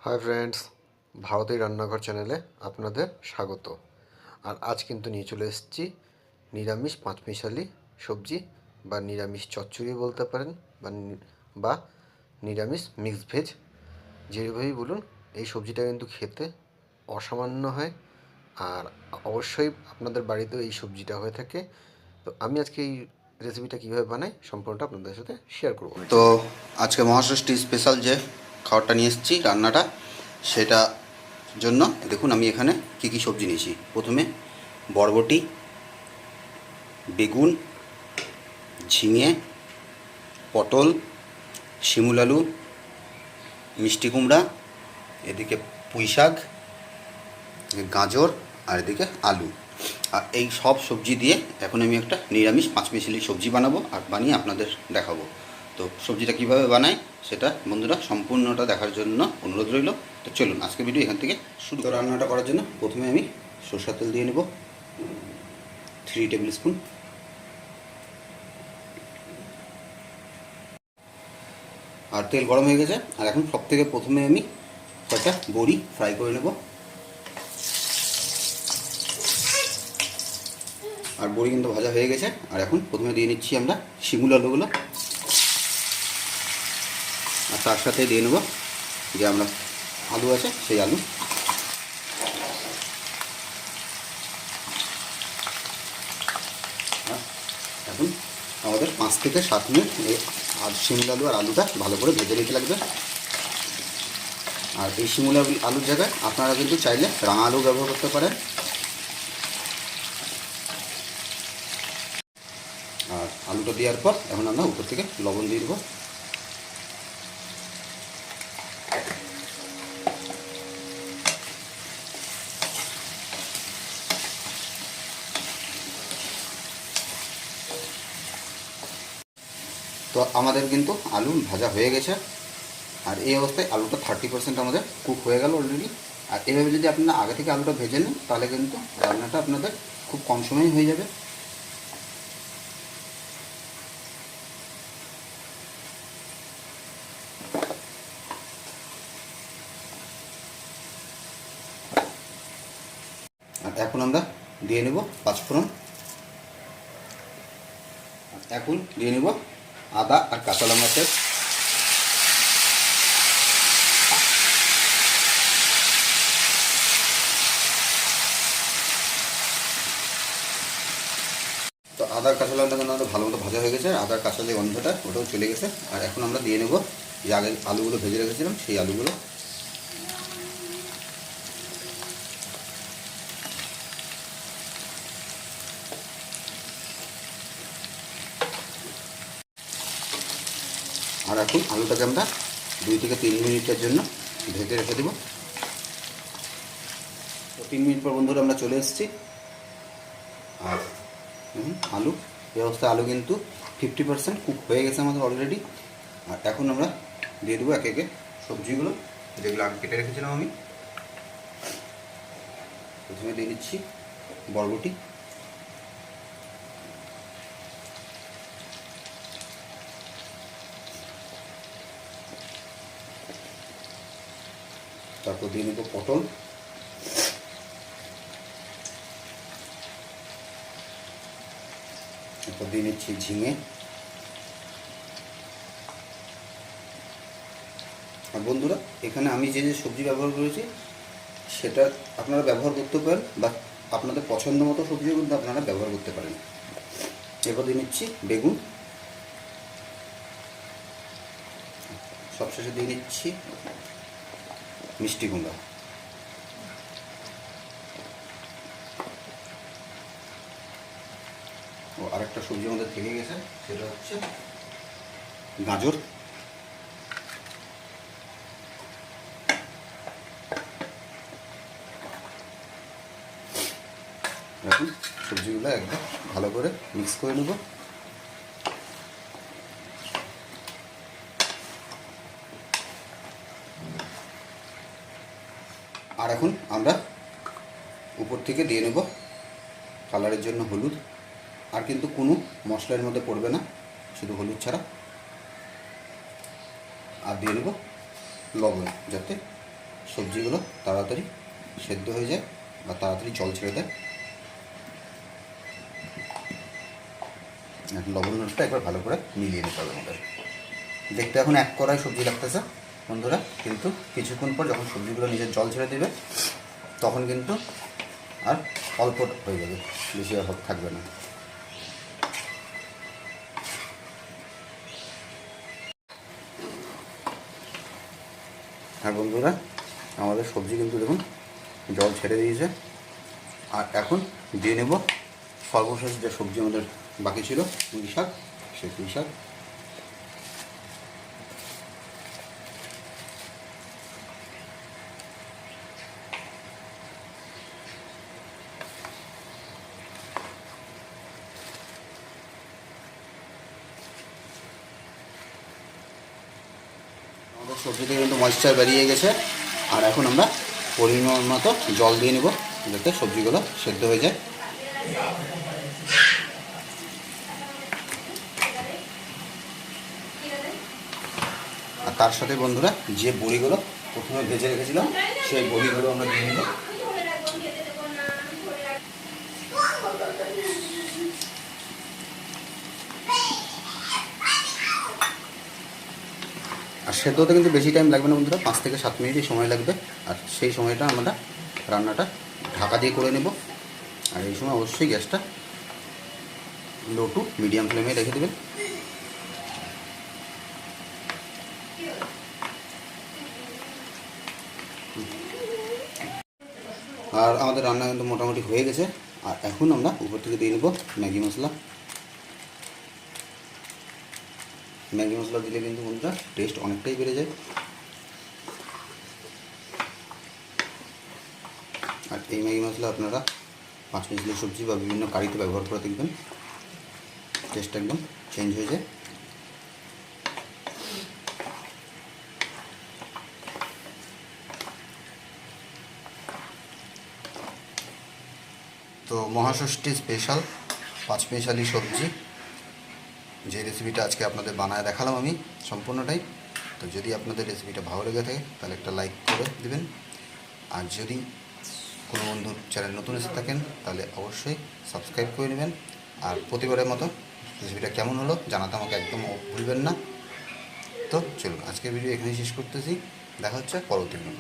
Hi friends, ভারতের রান্নাঘর চ্যানেলে আপনাদের স্বাগত। আর আজ কিন্তু নিয়ে চলে এসেছি নিরামিষ পাঁচমিশালি সবজি বা নিরামিষ চচ্চড়ি বলতে পারেন বা নিরামিষ মিক্স ভেজ, যেভাবেই বলুন। এই সবজিটা কিন্তু খেতে অসামান্য হয়, আর অবশ্যই আপনাদের বাড়িতেও এই সবজিটা হয়ে থাকে। তো আমি আজকে এই রেসিপিটা কীভাবে বানাই সম্পূর্ণটা আপনাদের সাথে শেয়ার করব। তো আজকে মহাষষ্ঠী স্পেশাল যে খাবারটা নিয়ে এসেছি রান্নাটা, সেটা জন্য দেখুন আমি এখানে কি কি সবজি নিয়েছি। প্রথমে বরবটি, বেগুন, ঝিঙে, পটল, শিমুল আলু, মিষ্টি কুমড়া, এদিকে পুঁই শাক, গাজর, আর এদিকে আলু। আর এই সব সবজি দিয়ে এখন আমি একটা নিরামিষ পাঁচমিশালি সবজি বানাবো আর বানিয়ে আপনাদের দেখাবো। তো সবজিটা কিভাবে বানাই সেটা বন্ধুরা সম্পূর্ণটা দেখার জন্য অনুরোধ রইল। তো চলুন আজকে ভিডিও এখান থেকে শুরু। তো রান্নাটা করার জন্য প্রথমে আমি সরষের তেল দিয়ে নেব 3 টেবিল স্পুন। আর তেল গরম হয়ে গেছে, আর এখন সব থেকে প্রথমে আমি কয়েকটা বড়ি ফ্রাই করে নেব। আর বড়ি কিন্তু ভাজা হয়ে গেছে। আর এখন প্রথমে দিয়ে নিচ্ছি আমরা শিমুল আলুগুলো, আর তার সাথে দিয়ে নেব যে আমরা আলু আছে সেই আলু। এখন আমাদের 5 থেকে 7 মিনিট এই শিমুল আলু আর আলুটা ভালো করে ভেজে নিতে লাগবে। আর এই শিমুল আলুর জায়গায় আপনারা কিন্তু চাইলে রাঙা আলু ব্যবহার করতে পারেন। আর আলুটা দেওয়ার পর এখন আমরা উপর থেকে লবণ দিয়ে দেবো। তো আমাদের কিন্তু আলু ভাজা হয়ে গেছে। আর এই অবস্থায় আলুটা 30% আমাদের কুক হয়ে গেল অলরেডি। আর এভাবে যদি আপনারা আগে থেকে আলুটা ভেজে নেন তাহলে কিন্তু রান্নাটা আপনাদের খুব কম সময়ে হয়ে যাবে। আর এখন আমরা দিয়ে নেব পাঁচফোড়ন। এখন দিয়ে নেব আদা আর কাঁচা লঙ্কা পেস্ট। তো আদার কাঁচা লঙ্কা কিন্তু আমাদের ভালো মতো ভাজা হয়ে গেছে। আদার কাঁচা যে গন্ধটা ওটাও চলে গেছে। আর এখন আমরা দিয়ে নেব যে আগে আলুগুলো ভেজে রেখেছিলাম সেই আলুগুলো। আর এখন আলুটাকে আমরা 2 থেকে 3 মিনিটের জন্য ঢেকে রেখে দেব। তো 3 মিনিট পর বন্ধুরা আমরা চলে এসেছি। আর আলু এই অবস্থায় আলু কিন্তু 50% কুক হয়ে গেছে আমাদের অলরেডি। আর এখন আমরা দিয়ে দেবো একে একে সবজিগুলো যেগুলো আগে কেটে রেখেছিলাম আমি। প্রথমে দিয়ে দিচ্ছি বরবটি, তারপর দিয়ে নেব পটল, তারপর দিয়ে নিচ্ছি ঝিঙে। আর বন্ধুরা এখানে আমি যে যে সবজি ব্যবহার করেছি সেটা আপনারা ব্যবহার করতে পারেন, বা আপনাদের পছন্দ মতো সবজিও কিন্তু আপনারা ব্যবহার করতে পারেন। এরপর দিয়ে নিচ্ছি বেগুন, সবশেষে দিয়ে নিচ্ছি মিষ্টি কুমড়া। ও আরেকটা সবজি আমাদের থেকে গেছে, সেটা হচ্ছে গাজর। এখন সবজিগুলো একদম ভালো করে মিক্স করে নেব। আর এখন আমরা উপর থেকে দিয়ে নেব কালারের জন্য হলুদ। আর কিন্তু কোনো মশলার মধ্যে পড়বে না, শুধু হলুদ ছাড়া। আর দিয়ে নেব লবণ, যাতে সবজিগুলো তাড়াতাড়ি সেদ্ধ হয়ে যায় বা তাড়াতাড়ি জল ছেড়ে দেয়। লবণটা একবার ভালো করে মিলিয়ে নিতে হবে আমাদের। দেখতে এখন এক কড়াই সবজি লাগতেছে বন্ধুরা, কিন্তু কিছুক্ষণ পর যখন সবজিগুলো নিজের জল ছেড়ে দেবে তখন কিন্তু আর অল্প হয়ে যাবে, বেশি আর থাকবে না। আর বন্ধুরা আমাদের সবজি কিন্তু দেখুন জল ছেড়ে দিয়েছে। আর এখন দিয়ে নেব সর্বশেষ যে সবজি আমাদের বাকি ছিল পুঁই শাক, সেই পুঁই শাক। আমাদের সবজি থেকে কিন্তু ময়েশ্চার বেরিয়ে গেছে। আর এখন আমরা পরিমাণ মতো জল দিয়ে নেব যাতে সবজিগুলো সেদ্ধ হয়ে যায়। আর তার সাথে বন্ধুরা যে বড়িগুলো প্রথমে ভেজে রেখেছিলাম সেই বড়িগুলো আমরা দিয়ে নেব। আর সেদ্ধ হতে কিন্তু বেশি টাইম লাগবে না বন্ধুরা, 5 থেকে 7 মিনিটই সময় লাগবে। আর সেই সময়টা আমরা রান্নাটা ঢাকা দিয়ে করে নেব। আর এই সময় অবশ্যই গ্যাসটা লো টু মিডিয়াম ফ্লেমে রেখে দেবেন। আর আমাদের রান্না কিন্তু মোটামুটি হয়ে গেছে। আর এখন আমরা উপর থেকে দিয়ে নেব ম্যাগি মশলা। ম্যাগি মশলা দিলে কিন্তু বন্ধুরা টেস্ট অনেকটাই বেড়ে যায়। আর এই ম্যাগি মশলা আপনারা 5 মিশালি সবজি বা বিভিন্ন কারিতে ব্যবহার করে দেখবেন, টেস্ট একদম চেঞ্জ হয়ে যায়। তো মহাষষ্ঠী স্পেশাল 5 মিশালি সবজি যে রেসিপিটা আজকে আপনাদের বানায় দেখালাম আমি সম্পূর্ণটাই। তো যদি আপনাদের রেসিপিটা ভালো লেগে থাকে তাহলে একটা লাইক করে দেবেন। আর যদি কোনো বন্ধু চ্যানেল নতুন এসে থাকেন তাহলে অবশ্যই সাবস্ক্রাইব করে নেবেন। আর প্রতিবারের মতো রেসিপিটা কেমন হলো জানাতে আমাকে একদম ভুলবেন না। তো চলুন আজকের ভিডিও এখানেই শেষ করতেছি, দেখা হচ্ছে পরবর্তী কোনো